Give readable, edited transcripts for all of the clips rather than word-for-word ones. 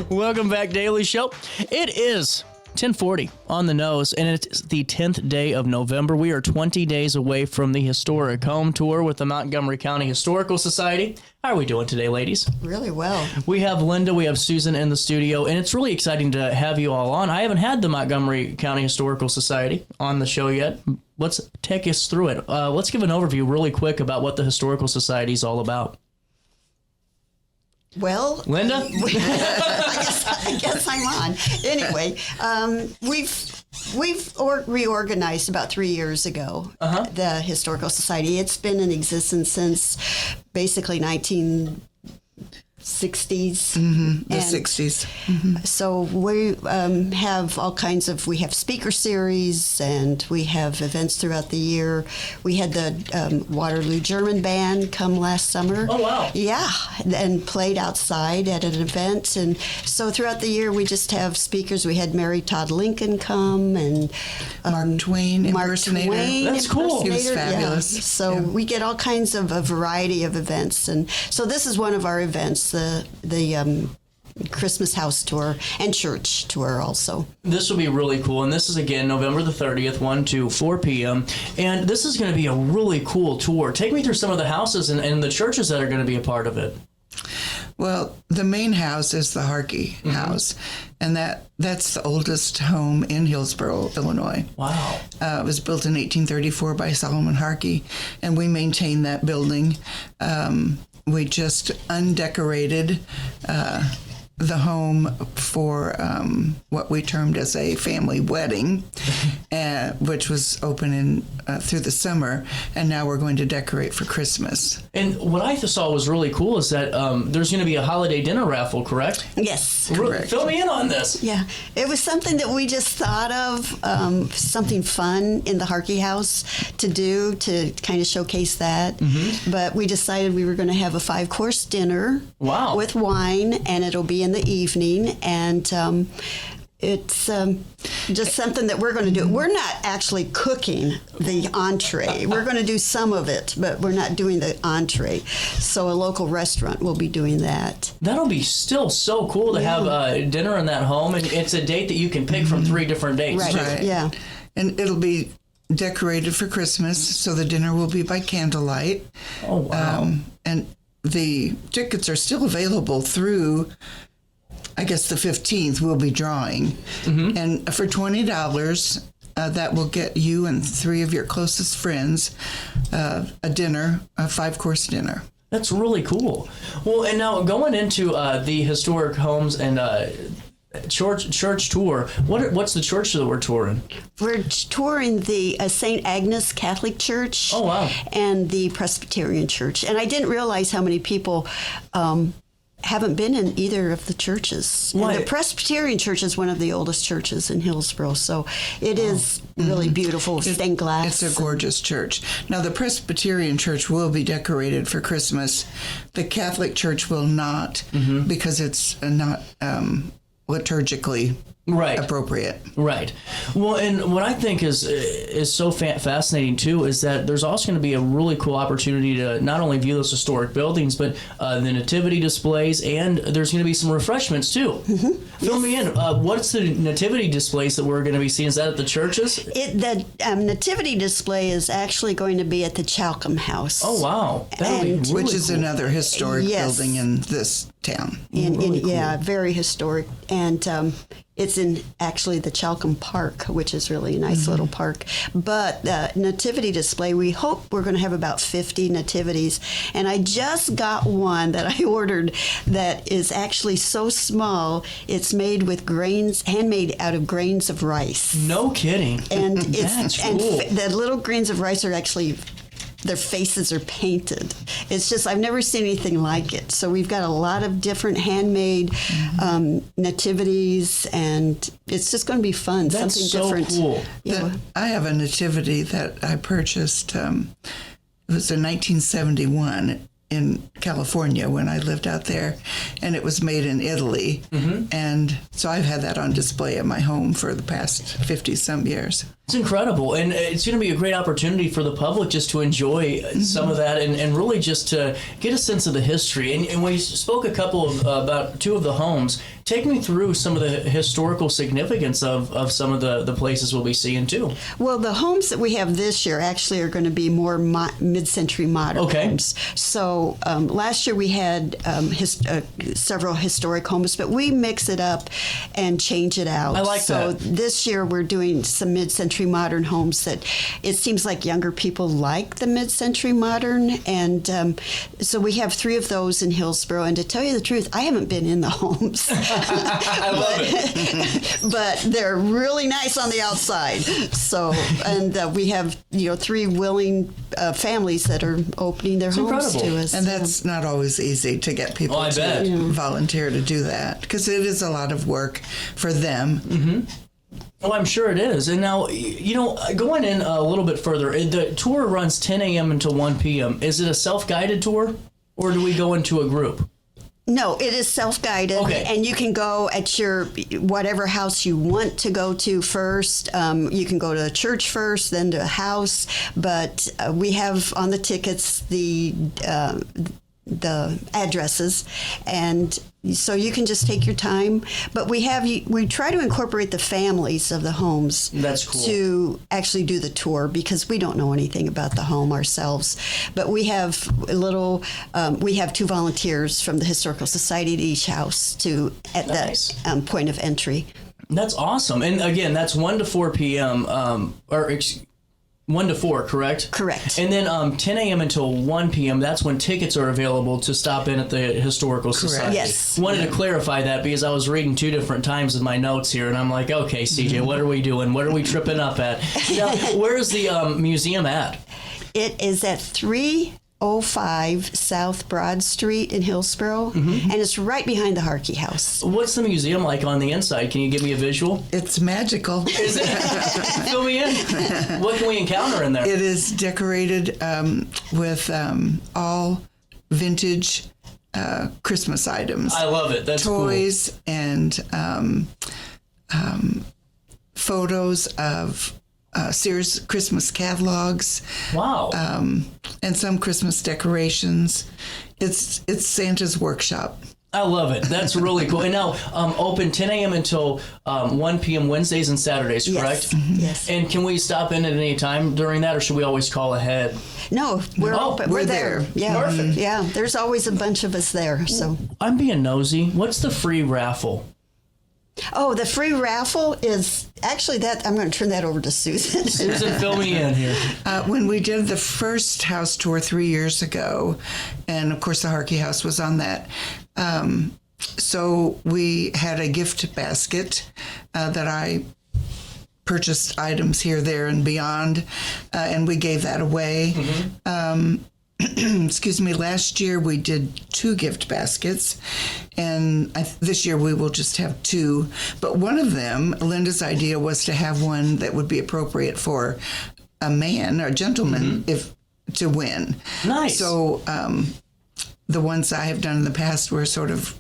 Welcome back, Daily Show. It is 10:40 on the nose, and it's the 10th day of November. We are 20 days away from the historic home tour with the Montgomery County Historical Society. How are we doing today, ladies? Really well. We have Linda, we have Susan in the studio, and it's really exciting to have you all on. I haven't had the Montgomery County Historical Society on the show yet. Let's take us through it. Let's give an overview really quick about what the Historical Society is all about. Well, Linda? I guess I'm on. Anyway, we've reorganized about 3 years ago, the Historical Society. It's been in existence since basically 1960s. The 60s. So we have all kinds of, we have speaker series and we have events throughout the year. We had the Waterloo German Band come last summer. Oh, wow. Yeah, and played outside at an event. And so throughout the year, we just have speakers. We had Mary Todd Lincoln come and Mark Twain impersonator. That's cool. He was fabulous. Yeah. So we get all kinds of a variety of events. And so this is one of our events, the Christmas house tour and church tour also. This will be really cool, and this is again November the 30th, 1 to 4 p.m. And this is going to be a really cool tour. Take me through some of the houses and the churches that are going to be a part of it. Well, the main house is the Harkey House, and that's the oldest home in Hillsboro, Illinois. Wow. It was built in 1834 by Solomon Harkey, and we maintain that building. We just undecorated the home for what we termed as a family wedding, which was open through the summer, and now we're going to decorate for Christmas. And what I saw was really cool is that there's going to be a holiday dinner raffle, correct? Yes. Correct. Fill me in on this. Yeah, it was something that we just thought of, something fun in the Harkey house to do to kind of showcase that. But we decided we were going to have a 5-course dinner. Wow. With wine, and it'll be in the evening, and it's just something that we're going to do. We're not actually cooking the entree. We're going to do some of it, but we're not doing the entree. So a local restaurant will be doing that. That'll be still so cool to have dinner in that home, and it's a date that you can pick from 3 different dates. Right. Yeah. And it'll be decorated for Christmas, so the dinner will be by candlelight. Oh, wow. And the tickets are still available through, I guess, the 15th. We'll be drawing. And for $20, that will get you and 3 of your closest friends a dinner, a 5-course dinner. That's really cool. Well, and now going into the historic homes and church tour, what's the church that we're touring? We're touring the St. Agnes Catholic Church. Oh, wow. And the Presbyterian Church. And I didn't realize how many people haven't been in either of the churches. And the Presbyterian Church is one of the oldest churches in Hillsboro, so it is really beautiful, stained glass. It's a gorgeous church. Now, the Presbyterian Church will be decorated for Christmas. The Catholic Church will not, because it's not liturgically appropriate. Right. Well, and what I think is so fascinating too is that there's also going to be a really cool opportunity to not only view those historic buildings, but the nativity displays, and there's going to be some refreshments too. Fill me in. What's the nativity displays that we're going to be seeing? Is that at the churches? The nativity display is actually going to be at the Chalcom House. Oh, wow. That'll be really which is cool. another historic building in this town. Really cool. Yeah, very historic. And it's in actually the Chalcom Park, which is really a nice little park. But the nativity display, we hope we're going to have about 50 nativities. And I just got one that I ordered that is actually so small, it's made with grains, handmade out of grains of rice. No kidding. And That's and cool. the little grains of rice are actually, their faces are painted. It's just, I've never seen anything like it. So we've got a lot of different handmade nativities, and it's just going to be fun. That's something so different. cool. Yeah. I have a nativity that I purchased. It was in 1971 in California when I lived out there, and it was made in Italy. And so I've had that on display at my home for the past 50-some years. It's incredible, and it's going to be a great opportunity for the public just to enjoy some of that and really just to get a sense of the history. And when you spoke about two of the homes, take me through some of the historical significance of some of the places we'll be seeing too. Well, the homes that we have this year actually are going to be more mid-century modern homes. So last year we had several historic homes, but we mix it up and change it out. I like that. So this year we're doing some mid-century modern homes that it seems like younger people like the mid-century modern. And so we have 3 of those in Hillsborough. And to tell you the truth, I haven't been in the homes. I love it. But they're really nice on the outside. So, and we have, 3 willing families that are opening their homes to us. And that's not always easy to get people to volunteer to do that, because it is a lot of work for them. Mm-hmm. Oh, I'm sure it is. And now, going in a little bit further, the tour runs 10 a.m. until 1 p.m. Is it a self-guided tour, or do we go into a group? No, it is self-guided, and you can go at your whatever house you want to go to first. You can go to a church first, then to a house. But we have on the tickets the addresses, and so you can just take your time. But we try to incorporate the families of the homes. That's cool. To actually do the tour, because we don't know anything about the home ourselves. But we have we have 2 volunteers from the Historical Society at each house at that point of entry. That's awesome. And again, that's 1 to 4 p.m. 1 to 4, correct? Correct. And then 10 a.m. until 1 p.m., that's when tickets are available to stop in at the Historical Society. Yes. Wanted to clarify that because I was reading 2 different times in my notes here, and I'm like, okay, CJ, what are we doing? What are we tripping up at? Now, where is the museum at? It is at 305 South Broad Street in Hillsborough, and it's right behind the Harkey House. What's the museum like on the inside? Can you give me a visual? It's magical. Is it? Fill me in. What can we encounter in there? It is decorated with all vintage Christmas items. I love it. That's toys and photos of Sears Christmas catalogs. Wow. And some Christmas decorations. It's Santa's workshop. I love it. That's really cool. And now, open 10 a.m. until 1 p.m. Wednesdays and Saturdays, correct? Yes. Yes. And can we stop in at any time during that, or should we always call ahead? No, we're open. We're there. Yeah. Perfect. Yeah, there's always a bunch of us there. So I'm being nosy. What's the free raffle? Oh, the free raffle is actually that. I'm going to turn that over to Susan. Susan, fill me in here. When we did the first house tour 3 years ago, and of course the Harkey House was on that, so we had a gift basket that I purchased items here, there, and beyond, and we gave that away. Excuse me, last year we did 2 gift baskets, and this year we will just have 2. But one of them, Linda's idea was to have one that would be appropriate for a man or a gentleman to win. Nice. So the ones I have done in the past were sort of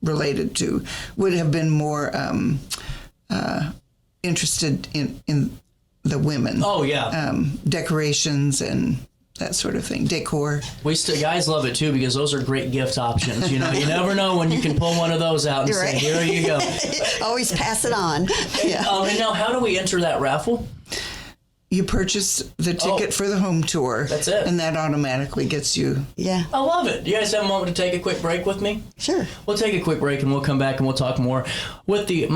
related to, would have been more interested in the women. Oh, yeah. Decorations and that sort of thing, decor. Guys love it too, because those are great gift options. You never know when you can pull one of those out and You're say, right. here you go. Always pass it on. Yeah. And now, how do we enter that raffle? You purchase the ticket for the home tour. That's it. And that automatically gets you. Yeah. I love it. You guys have a moment to take a quick break with me? Sure. We'll take a quick break and we'll come back and we'll talk more with the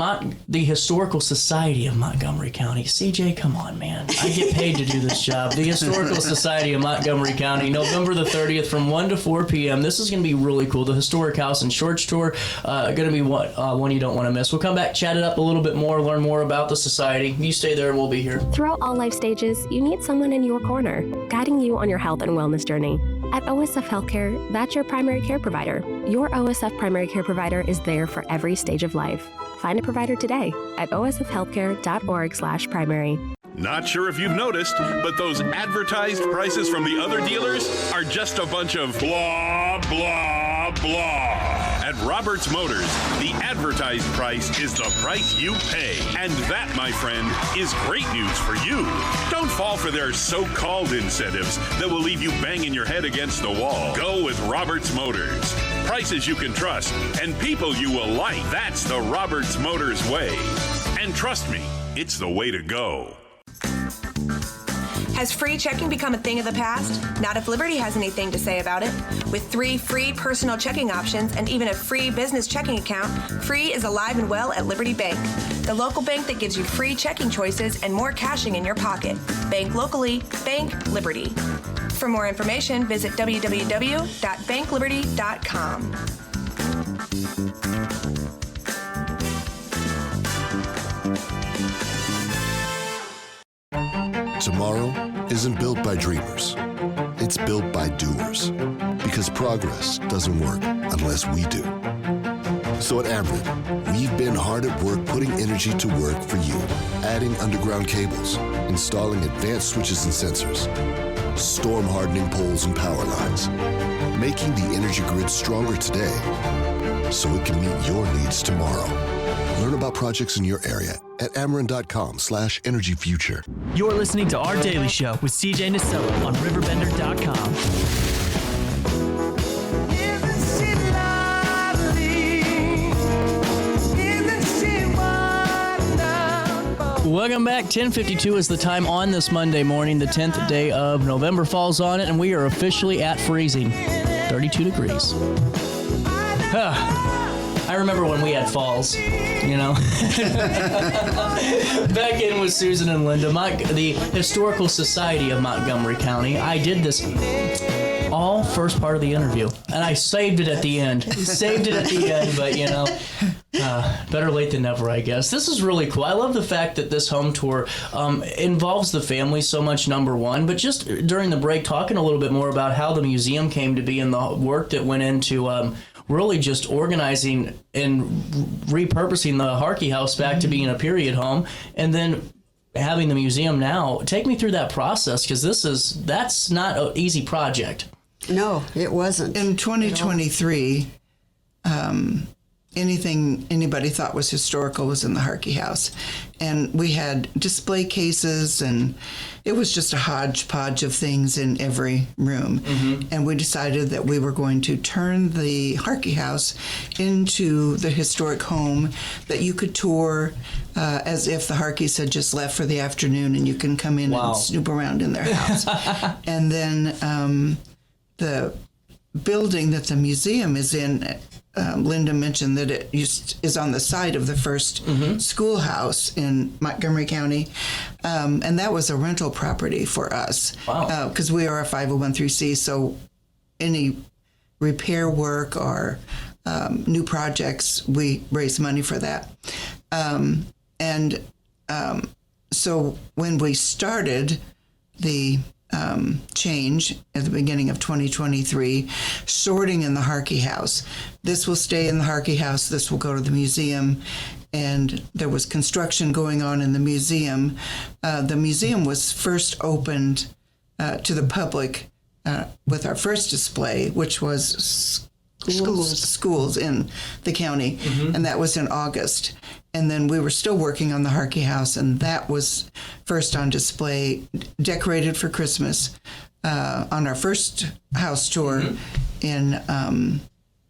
Historical Society of Montgomery County. CJ, come on, man. I get paid to do this job. The Historical Society of Montgomery County, November the 30th from 1 to 4 p.m. This is going to be really cool. The Historic House and Shorts Tour, going to be one you don't want to miss. We'll come back, chat it up a little bit more, learn more about the society. You stay there and we'll be here. Throughout all life stages, you need someone in your corner, guiding you on your health and wellness journey. At OSF Healthcare, that's your primary care provider. Your OSF primary care provider is there for every stage of life. Find a provider today at osfhealthcare.org/primary. Not sure if you've noticed, but those advertised prices from the other dealers are just a bunch of blah, blah, blah. At Roberts Motors, the advertised price is the price you pay. And that, my friend, is great news for you. Don't fall for their so-called incentives that will leave you banging your head against the wall. Go with Roberts Motors. Prices you can trust and people you will like. That's the Roberts Motors way. And trust me, it's the way to go. Has free checking become a thing of the past? Not if Liberty has anything to say about it. With 3 free personal checking options and even a free business checking account, free is alive and well at Liberty Bank, the local bank that gives you free checking choices and more cashing in your pocket. Bank locally, bank Liberty. For more information, visit www.bankliberty.com. Tomorrow isn't built by dreamers. It's built by doers. Because progress doesn't work unless we do. So at Ameren, we've been hard at work putting energy to work for you. Adding underground cables, installing advanced switches and sensors, storm hardening poles and power lines, making the energy grid stronger today so it can meet your needs tomorrow. Learn about projects in your area at Ameren.com/energyfuture. You're listening to Our Daily Show with CJ Nasello on RiverBender.com. Welcome back. 10:52 is the time on this Monday morning. The 10th day of November falls on it, and we are officially at freezing. 32 degrees. I remember when we had falls, you know. Back in with Susan and Linda, the Historical Society of Montgomery County. I did this all first part of the interview, and I saved it at the end. But you know, better late than never, I guess. This is really cool. I love the fact that this home tour involves the family so much, number one, but just during the break, talking a little bit more about how the museum came to be and the work that went into really just organizing and repurposing the Harkey House back to being a period home, and then having the museum now. Take me through that process, because that's not an easy project. No, it wasn't. In 2023, anything anybody thought was historical was in the Harkey House. And we had display cases, and it was just a hodgepodge of things in every room. Mm-hmm. And we decided that we were going to turn the Harkey House into the historic home that you could tour as if the Harkeys had just left for the afternoon, and you can come in and snoop around in their house. And then the building that the museum is in, Linda mentioned that it is on the site of the first schoolhouse in Montgomery County, and that was a rental property for us. Wow! Because we are a 501(c), so any repair work or new projects, we raise money for that. So when we started the change at the beginning of 2023, sorting in the Harkey House. This will stay in the Harkey House, this will go to the museum, and there was construction going on in the museum. The museum was first opened to the public with our first display, which was schools in the county, and that was in August. And then we were still working on the Harkey House, and that was first on display, decorated for Christmas, on our first house tour in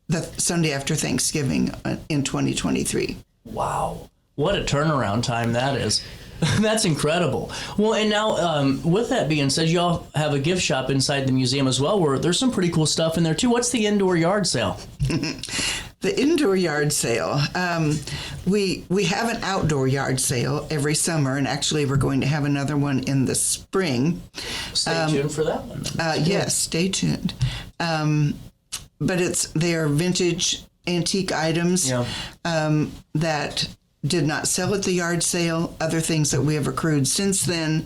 the Sunday after Thanksgiving in 2023. Wow. What a turnaround time that is. That's incredible. Well, and now with that being said, you all have a gift shop inside the museum as well, where there's some pretty cool stuff in there too. What's the indoor yard sale? The indoor yard sale. We have an outdoor yard sale every summer, and actually we're going to have another one in the spring. Stay tuned for that one. Yes, stay tuned. But they are vintage antique items that did not sell at the yard sale, other things that we have accrued since then,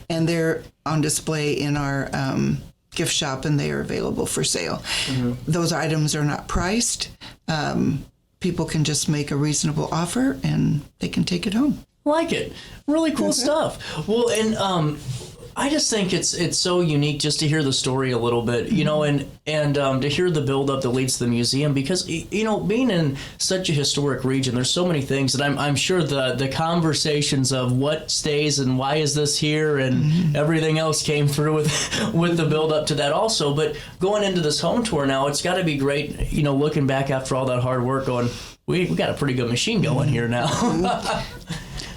and they're on display in our gift shop, and they are available for sale. Those items are not priced. People can just make a reasonable offer, and they can take it home. Like it. Really cool stuff. Well, and I just think it's so unique just to hear the story a little bit, you know, and to hear the buildup that leads to the museum, because, you know, being in such a historic region, there's so many things that I'm sure the conversations of what stays and why is this here and everything else came through with the buildup to that also. But going into this home tour now, it's got to be great, you know, looking back after all that hard work going, we got a pretty good machine going here now.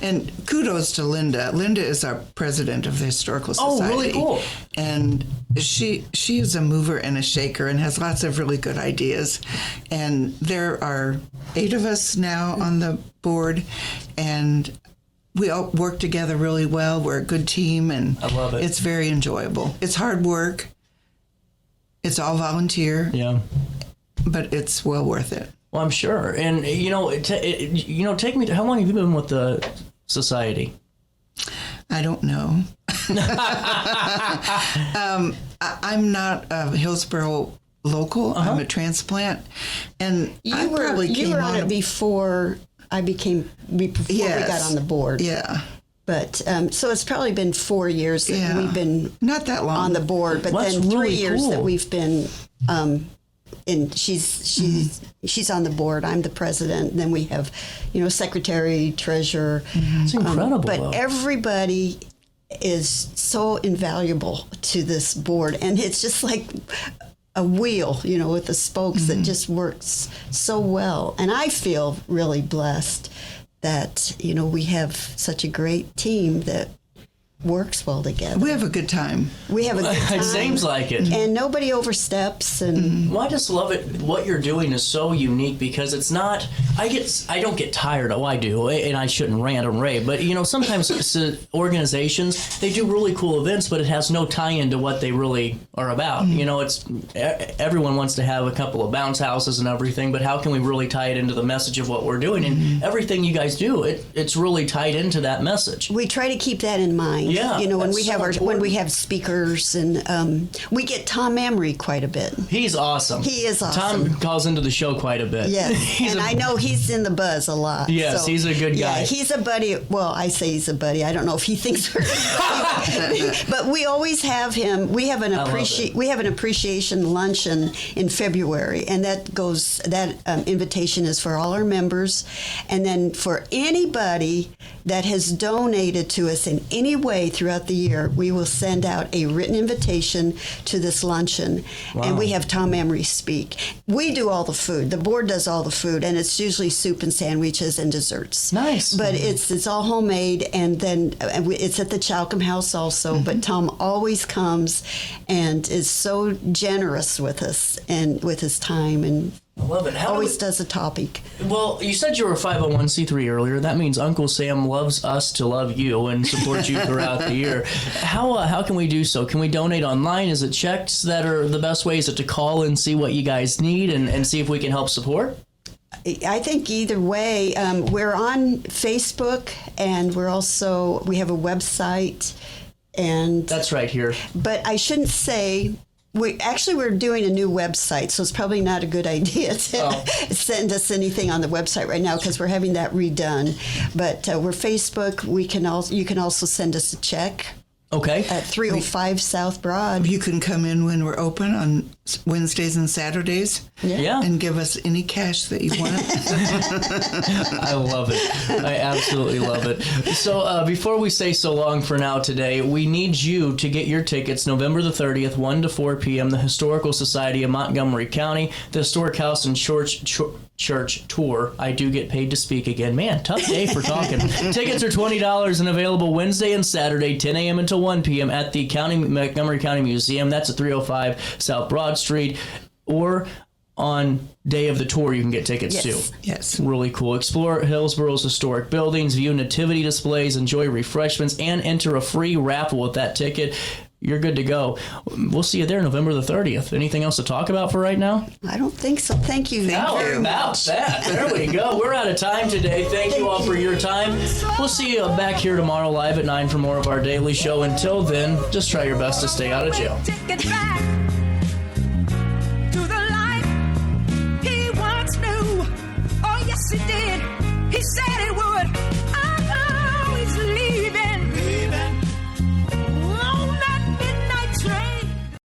And kudos to Linda. Linda is our president of the Historical Society. Oh, really cool. And she is a mover and a shaker and has lots of really good ideas. And there are 8 of us now on the board, and we all work together really well. We're a good team, and I love it. It's very enjoyable. It's hard work. It's all volunteer. Yeah. But it's well worth it. Well, I'm sure. And, you know, take me to, how long have you been with the society? I don't know. I'm not a Hillsborough local. I'm a transplant. And You were on it before we got on the board. Yeah. But so it's probably been 4 years that we've been not that long on the board, but That's then 3 really years cool. that we've been. And she's on the board. I'm the president. And then we have, you know, secretary, treasurer. It's incredible. But though. everybody is so invaluable to this board, and it's just like a wheel, you know, with the spokes that just works so well. And I feel really blessed that, you know, we have such a great team that works well together. We have a good time. We have a good time. It seems like it. And nobody oversteps. And Well, I just love it. What you're doing is so unique because it's not. I don't get tired. Oh, I do, and I shouldn't rant and rave. But you know, sometimes organizations, they do really cool events, but it has no tie-in to what they really are about. You know, it's everyone wants to have a couple of bounce houses and everything, but how can we really tie it into the message of what we're doing? And everything you guys do, it's really tied into that message. we try to keep that in mind. Yeah, You know, when that's we so have important. when we have speakers, and we get Tom Amory quite a bit. He's awesome. He is awesome. Tom calls into the show quite a bit. Yes, and I know he's in the buzz a lot. Yes, he's a good guy. Yeah, he's a buddy. Well, I say he's a buddy. I don't know if he thinks we're but we always have him. We have an appreciation luncheon in February, and that invitation is for all our members, and then for anybody that has donated to us in any way throughout the year, we will send out a written invitation to this luncheon, and we have Tom Amory speak. We do all the food. The board does all the food, and it's usually soup and sandwiches and desserts. Nice. But it's all homemade, and then it's at the Chalcombe House also. But Tom always comes and is so generous with us and with his time, and I love it. always does a topic. Well, you said you were a 501c3 earlier. That means Uncle Sam loves us to love you and support you throughout the year. How can we do so? Can we donate online? Is it checks that are the best way? Is it to call and see what you guys need and see if we can help support? I think either way. We're on Facebook, and we have a website, and That's right here. but I shouldn't say. We're doing a new website, so it's probably not a good idea to send us anything on the website right now because we're having that redone. But we're Facebook. You can also send us a check Okay. at 305 South Broad. You can come in when we're open on Wednesdays and Saturdays Yeah. and give us any cash that you want. I love it. I absolutely love it. So before we say so long for now today, we need you to get your tickets November the 30th, 1 to 4 p.m., the Historical Society of Montgomery County, the Historic House and Church Tour. I do get paid to speak again. Man, tough day for talking. Tickets are $20 and available Wednesday and Saturday, 10 a.m. until 1 p.m. at the Montgomery County Museum. That's at 305 South Broad Street. Or on day of the tour, you can get tickets too. Yes. Really cool. Explore Hillsborough's historic buildings, view nativity displays, enjoy refreshments, and enter a free raffle with that ticket. You're good to go. We'll see you there November the 30th. Anything else to talk about for right now? I don't think so. Thank you. How about that? There we go. We're out of time today. Thank you all for your time. We'll see you back here tomorrow live at 9 for more of our daily show. Until then, just try your best to stay out of jail. Take it back.